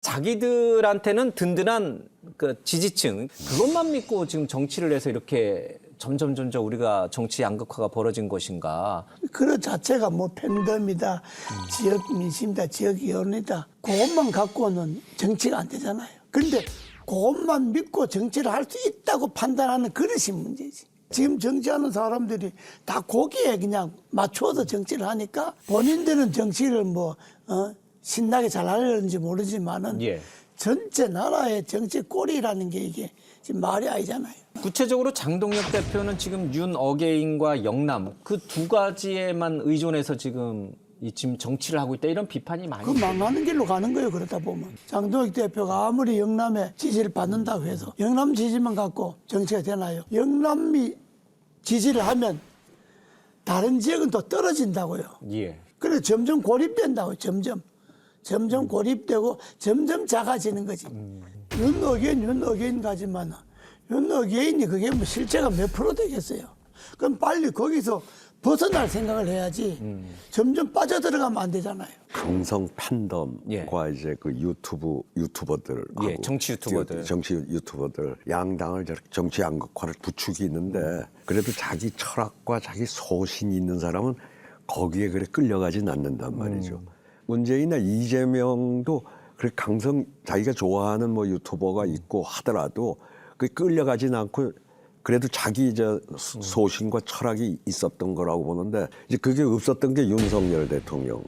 자기들한테는 든든한 그 지지층 그것만 믿고 지금 정치를 해서 이렇게 점점 우리가 정치 양극화가 벌어진 것인가? 그 자체가 뭐 팬덤이다, 지역 민심이다, 지역 여론이다. 그것만 갖고는 정치가 안 되잖아요. 그런데 그것만 믿고 정치를 할 수 있다고 판단하는 그릇이 문제지. 지금 정치하는 사람들이 다 거기에 그냥 맞춰서 정치를 하니까 본인들은 정치를 신나게 잘 하려는지 모르지만은 예. 전체 나라의 정치 꼴이라는 게 이게 지금 말이 아니잖아요. 구체적으로 장동혁 대표는 지금 윤 어게인과 영남 그 두 가지에만 의존해서 지금 정치를 하고 있다 이런 비판이 많이 그 망하는 길로 가는 거예요. 그러다 보면 장동혁 대표가 아무리 영남의 지지를 받는다고 해서 영남 지지만 갖고 정치가 되나요? 영남이 지지를 하면 다른 지역은 또 떨어진다고요. 예. 그래서 점점 고립된다고요. 점점 고립되고 점점 작아지는 거지. 윤 어게인 가지만 윤 어게인이 그게 뭐 실제가 몇 프로 되겠어요. 그럼 빨리 거기서 벗어날 생각을 해야지. 점점 빠져들어가면 안 되잖아요. 강성 팬덤과 예. 이제 그 유튜버들, 예, 정치 유튜버들, 양당을 저렇게 정치 양극화를 부추기는데 그래도 자기 철학과 자기 소신이 있는 사람은 거기에 그래 끌려가진 않는단 말이죠. 문재인이나 이재명도 그렇게 강성 자기가 좋아하는 뭐 유튜버가 있고 하더라도 그 끌려가진 않고 그래도 자기 소신과 철학이 있었던 거라고 보는데 이제 그게 없었던 게 윤석열 대통령.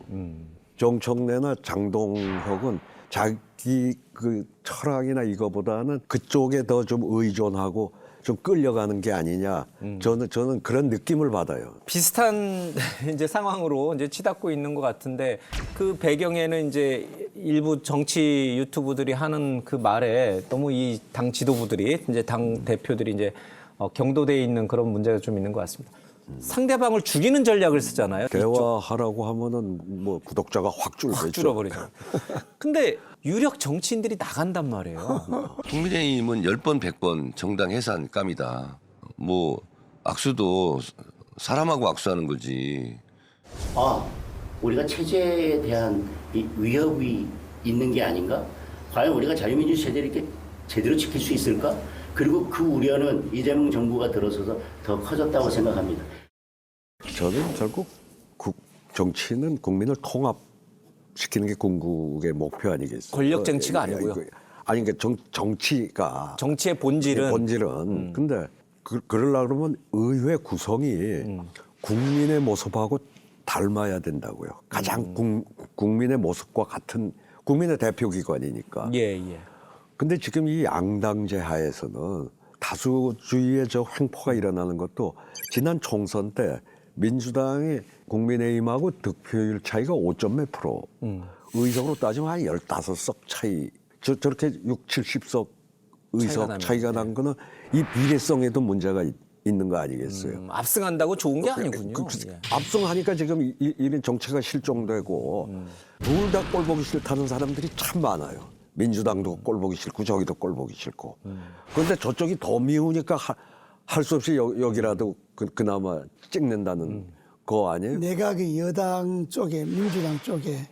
정청래나 장동혁은 자기 그 철학이나 이거보다는 그쪽에 더 좀 의존하고 좀 끌려가는 게 아니냐. 저는 그런 느낌을 받아요. 비슷한 이제 상황으로 이제 치닫고 있는 것 같은데 그 배경에는 이제 일부 정치 유튜브들이 하는 그 말에 너무 이 당 지도부들이 이제 당 대표들이 이제 경도돼 있는 그런 문제가 좀 있는 것 같습니다. 상대방을 죽이는 전략을 쓰잖아요. 대화하라고 하면은 뭐 구독자가 확 줄어버리죠. 근데 유력 정치인들이 나간단 말이에요. 국민의힘은 10번, 100번 정당 해산 깜이다. 뭐 악수도 사람하고 악수하는 거지. 우리가 체제에 대한 위협이 있는 게 아닌가? 과연 우리가 자유민주 체제를 이렇게 제대로 지킬 수 있을까? 그리고 그 우려는 이재명 정부가 들어서서 더 커졌다고 생각합니다. 저는 결국 정치는 국민을 통합시키는 게 궁극의 목표 아니겠어요? 권력 정치가 아니고요. 아니 그러니까 정치가 정치의 본질은 근데 그러려고 그러면 의회 구성이 국민의 모습하고 닮아야 된다고요. 가장 국민의 모습과 같은 국민의 대표기관이니까. 예. 근데 지금 이 양당제 하에서는 다수주의의 저 횡포가 일어나는 것도 지난 총선 때 민주당이 국민의힘하고 득표율 차이가 5점 몇 프로, 의석으로 따지면 한 15석 차이, 저렇게 6, 70석 의석 차이가 난 거는 이 비례성에도 문제가 있는 거 아니겠어요? 압승한다고 좋은 게 아니군요. 압승하니까 지금 이런 정치가 실종되고 둘 다 꼴보기 싫다는 사람들이 참 많아요. 민주당도 꼴보기 싫고 저기도 꼴보기 싫고. 그런데 저쪽이 더 미우니까 할 수 없이 여기라도 그나마 찍는다는 거 아니에요? 내가 그 여당 쪽에 민주당 쪽에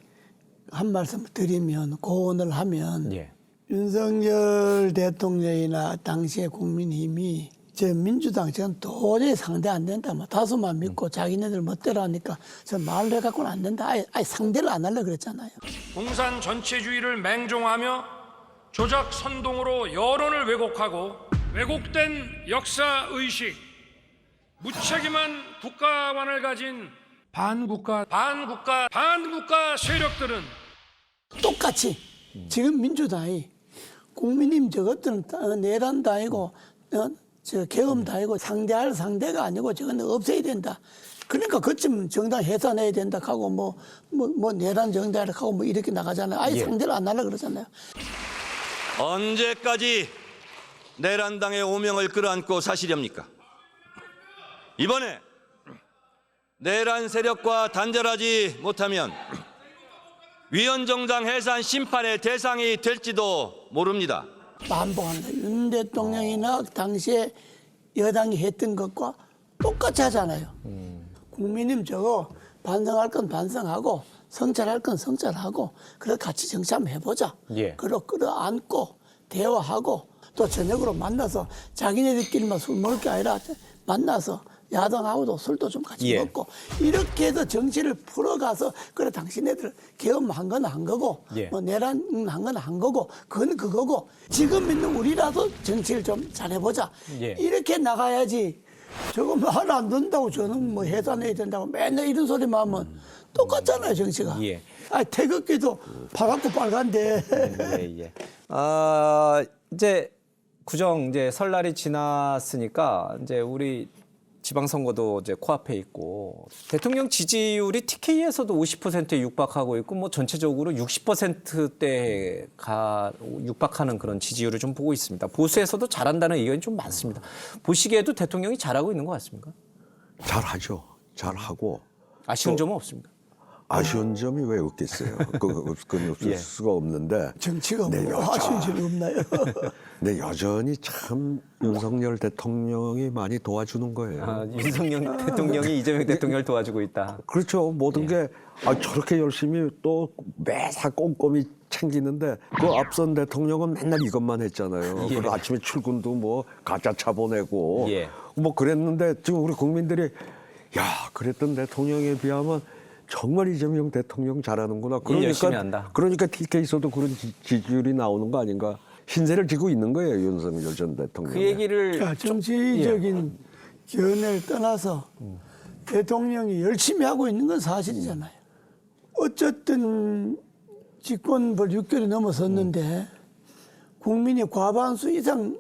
한 말씀 드리면 고언을 하면 예. 윤석열 대통령이나 당시의 국민힘이 저 민주당 지금 도저히 상대 안 된다. 다수만 믿고 자기네들 멋대로 하니까 저 말로 해갖고는 안 된다. 아예 상대를 안 하려고 그랬잖아요. 공산 전체주의를 맹종하며 조작 선동으로 여론을 왜곡하고 왜곡된 역사의식, 무책임한 국가관을 가진 반국가 세력들은 똑같이 지금 민주당이 국민님 저것들은 내란도 아니고 계엄도 아니고 상대할 상대가 아니고 저건 없애야 된다. 그러니까 그쯤 정당 해산해야 된다 하고 뭐 내란 정당을 하고 뭐 이렇게 나가잖아요. 아예 상대를 안 하려고 그러잖아요. 언제까지 내란당의 오명을 끌어안고 사시렵니까? 이번에 내란 세력과 단절하지 못하면 위헌정당 해산 심판의 대상이 될지도 모릅니다. 반복하는 거예요. 윤 대통령이나 당시에 여당이 했던 것과 똑같이 하잖아요. 국민님 저거 반성할 건 반성하고 성찰할 건 성찰하고 그래 같이 정치 한번 해보자. 예. 그리고 끌어안고 대화하고 또 저녁으로 만나서 자기네들끼리만 술 먹을 게 아니라 만나서 야당하고도 술도 좀 같이 예. 먹고 이렇게 해서 정치를 풀어가서 그래 당신네들 계엄한 건 한 거고 예. 뭐 내란한 건 한 거고 그건 그거고 지금 있는 우리라도 정치를 좀 잘해보자. 예. 이렇게 나가야지. 저거 말 안 된다고 저는 뭐 해산해야 된다고 맨날 이런 소리만 하면 똑같잖아요 정치가. 예. 아 태극기도 파랗고 빨간데. 예. 이제 구정 이제 설날이 지났으니까 이제 우리 지방선거도 이제 코앞에 있고 대통령 지지율이 TK에서도 50%에 육박하고 있고 뭐 전체적으로 60%대에 육박하는 그런 지지율을 좀 보고 있습니다. 보수에서도 잘한다는 의견이 좀 많습니다. 보시기에도 대통령이 잘하고 있는 것 같습니까? 잘하죠. 잘하고 아쉬운 점은 없습니까? 아쉬운 점이 왜 없겠어요. 그건 없을 예. 수가 없는데. 정치가 네, 뭐 여자. 아쉬운 점이 없나요? 근데 여전히 참 윤석열 대통령이 많이 도와주는 거예요. 윤석열 대통령이 이재명 대통령을 도와주고 있다. 그렇죠. 모든 게 저렇게 열심히 또 매사 꼼꼼히 챙기는데 그 앞선 대통령은 맨날 이것만 했잖아요. 예. 그리고 아침에 출근도 뭐 가짜 차 보내고 예. 뭐 그랬는데 지금 우리 국민들이 야 그랬던 대통령에 비하면 정말 이재명 대통령 잘하는구나. 열심히 한다. 그러니까 TK에서도 그런 지지율이 나오는 거 아닌가. 신세를 지고 있는 거예요. 윤석열 전 대통령. 그 얘기를 자, 정치적인 견해를 떠나서 대통령이 열심히 하고 있는 건 사실이잖아요. 어쨌든 집권벌 6개월이 넘어섰는데 국민이 과반수 이상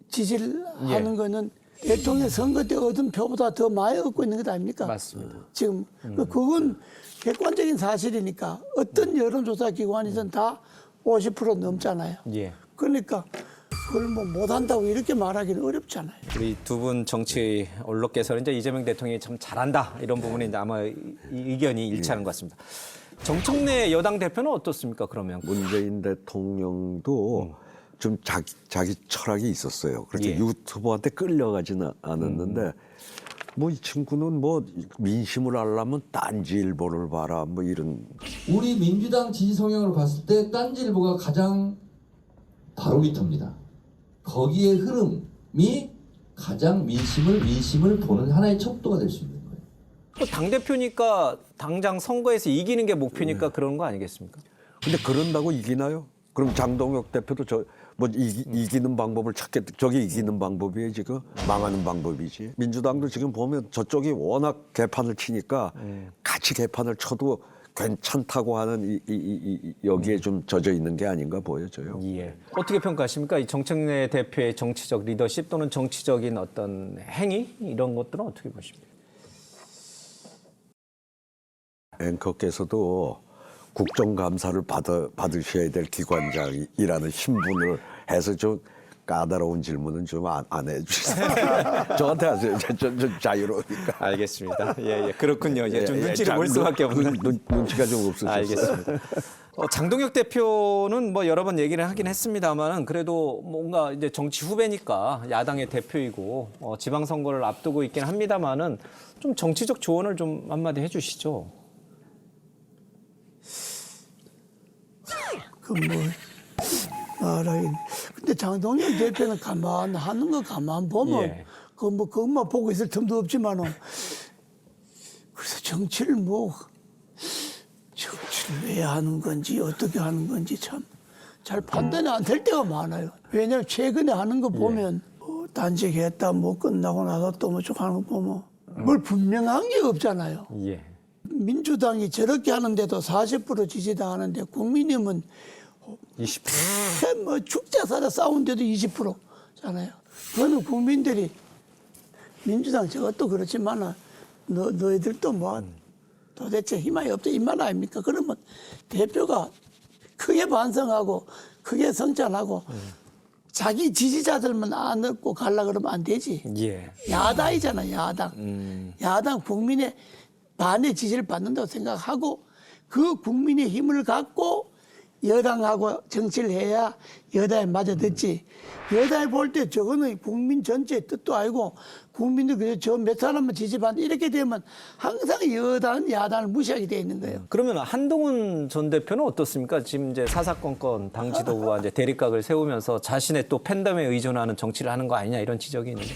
지지를 하는 거는 대통령 선거 때 얻은 표보다 더 많이 얻고 있는 것 아닙니까? 맞습니다. 지금 그건 객관적인 사실이니까 어떤 여론조사 기관이든 다 50% 넘잖아요. 예. 그러니까 그걸 뭐 못한다고 이렇게 말하기는 어렵잖아요. 우리 두 분 정치 언론께서는 이제 이재명 대통령이 참 잘한다 이런 부분이 이제 아마 이 의견이 일치하는 것 같습니다. 정청래 여당 대표는 어떻습니까? 그러면 문재인 대통령도 좀 자기 철학이 있었어요. 그래서 예. 유튜버한테 끌려가지는 않았는데 뭐 이 친구는 뭐 민심을 알려면 딴지일보를 봐라 뭐 이런. 우리 민주당 지지 성향을 봤을 때 딴지일보가 가장 바로 밑입니다. 거기에 흐름이 가장 민심을 보는 하나의 척도가 될 수 있는 거예요. 당 대표니까 당장 선거에서 이기는 게 목표니까 그런 거 아니겠습니까? 근데 그런다고 이기나요? 그럼 장동혁 대표도 이기는 방법을 찾겠다. 저게 이기는 방법이에요, 지금? 망하는 방법이지. 민주당도 지금 보면 저쪽이 워낙 개판을 치니까 같이 개판을 쳐도 괜찮다고 하는 여기에 좀 젖어 있는 게 아닌가 보여져요. 예. 어떻게 평가하십니까? 이 정청래 대표의 정치적 리더십 또는 정치적인 어떤 행위 이런 것들은 어떻게 보십니까? 앵커께서도 국정감사를 받으셔야 될 기관장이라는 신분을 해서 좀 까다로운 질문은 좀 안 해주세요. 저한테 하세요. 저 자유로우니까. 알겠습니다. 예. 그렇군요. 좀 눈치를 볼 수밖에 없는. 눈치가 좀 없으셨어요. 알겠습니다. 장동혁 대표는 뭐 여러 번 얘기를 하긴 했습니다만은 그래도 뭔가 이제 정치 후배니까 야당의 대표이고 지방선거를 앞두고 있긴 합니다만은 좀 정치적 조언을 좀 한마디 해주시죠. 말하긴. 근데 장동혁 대표는 가만 하는 거 가만 보면 예. 그것만 보고 있을 틈도 없지만은 그래서 정치를 왜 하는 건지 어떻게 하는 건지 참 잘 판단이 안 될 때가 많아요. 왜냐하면 최근에 하는 거 보면 단식했다 뭐 끝나고 나서 또 뭐 쭉 하는 거 보면 뭘 분명한 게 없잖아요. 예. 민주당이 저렇게 하는데도 40% 지지당하는데 국민의힘은 20%. 뭐 죽자사자 싸운데도 20%잖아요. 그거는 국민들이 민주당 저것도 그렇지만 너희들도 뭐 도대체 희망이 없다 이 말 아닙니까? 그러면 대표가 크게 반성하고 크게 성찰하고 자기 지지자들만 안 얻고 가려 그러면 안 되지. 예. 야당이잖아, 야당. 야당 국민의 반의 지지를 받는다고 생각하고 그 국민의 힘을 갖고 여당하고 정치를 해야 여당에 맞아 듣지. 여당이 볼 때 저거는 국민 전체의 뜻도 아니고 국민들 그저 저 몇 사람만 지지받는 이렇게 되면 항상 여당, 야당을 무시하게 돼 있는 거예요. 그러면 한동훈 전 대표는 어떻습니까? 지금 이제 사사건건 당 지도부와 이제 대립각을 세우면서 자신의 또 팬덤에 의존하는 정치를 하는 거 아니냐 이런 지적이 있는데.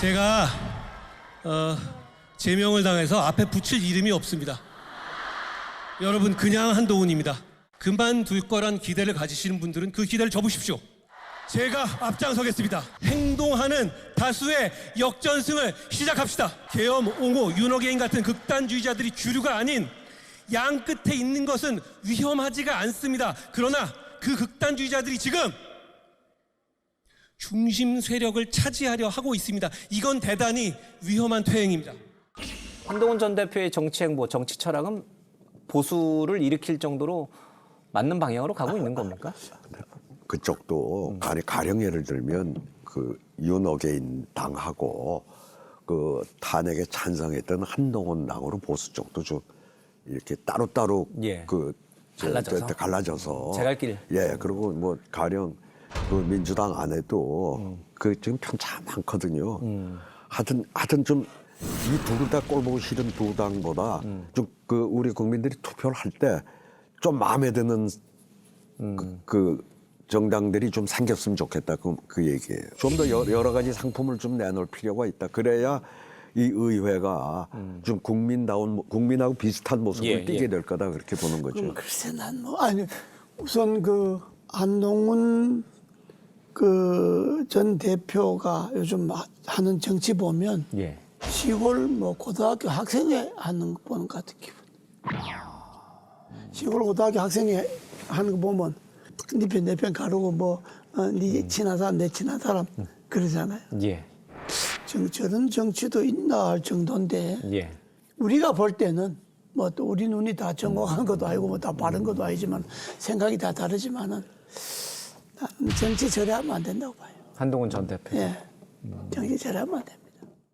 제가 제명을 당해서 앞에 붙일 이름이 없습니다. 여러분 그냥 한동훈입니다. 그만둘 거란 기대를 가지시는 분들은 그 기대를 접으십시오. 제가 앞장서겠습니다. 행동하는 다수의 역전승을 시작합시다. 계엄, 옹호, 윤호개인 같은 극단주의자들이 주류가 아닌 양 끝에 있는 것은 위험하지가 않습니다. 그러나 그 극단주의자들이 지금 중심 세력을 차지하려 하고 있습니다. 이건 대단히 위험한 퇴행입니다. 한동훈 전 대표의 정치 행보, 정치 철학은 보수를 일으킬 정도로 맞는 방향으로 가고 있는 겁니까? 그쪽도 가령 예를 들면 그 윤어게인 당하고 그 탄핵에 찬성했던 한동훈 당으로 보수 쪽도 좀 이렇게 따로따로 예. 갈라져서 제갈길. 예, 그리고 뭐 가령 그 민주당 안에도 그 지금 편차 많거든요. 하여튼 좀 이 둘 다 꼴보기 싫은 두 당보다 좀 그 우리 국민들이 투표를 할 때 좀 마음에 드는 그 정당들이 좀 생겼으면 좋겠다. 그 얘기예요. 좀 더 여러 가지 상품을 좀 내놓을 필요가 있다. 그래야 이 의회가 좀 국민하고 비슷한 모습을 띠게 될 거다. 그렇게 보는 거죠. 글쎄 난 뭐 아니 우선 그 한동훈 그 전 대표가 요즘 하는 정치 보면 예. 시골 뭐 고등학교 학생회 하는 거 보는 것 같은 기분. 시골 고등학교 학생회 하는 거 보면 네 편 내 편 가르고 뭐 네 친한 사람 내 친한 사람 그러잖아요. 예. 저런 정치도 있나 할 정도인데 예. 우리가 볼 때는 뭐 또 우리 눈이 다 정확한 것도 아니고 뭐 다 바른 것도 아니지만 생각이 다 다르지만은 나는 정치 저래하면 안 된다고 봐요. 한동훈 전 대표. 예, 정치 저래하면 안 됩니다.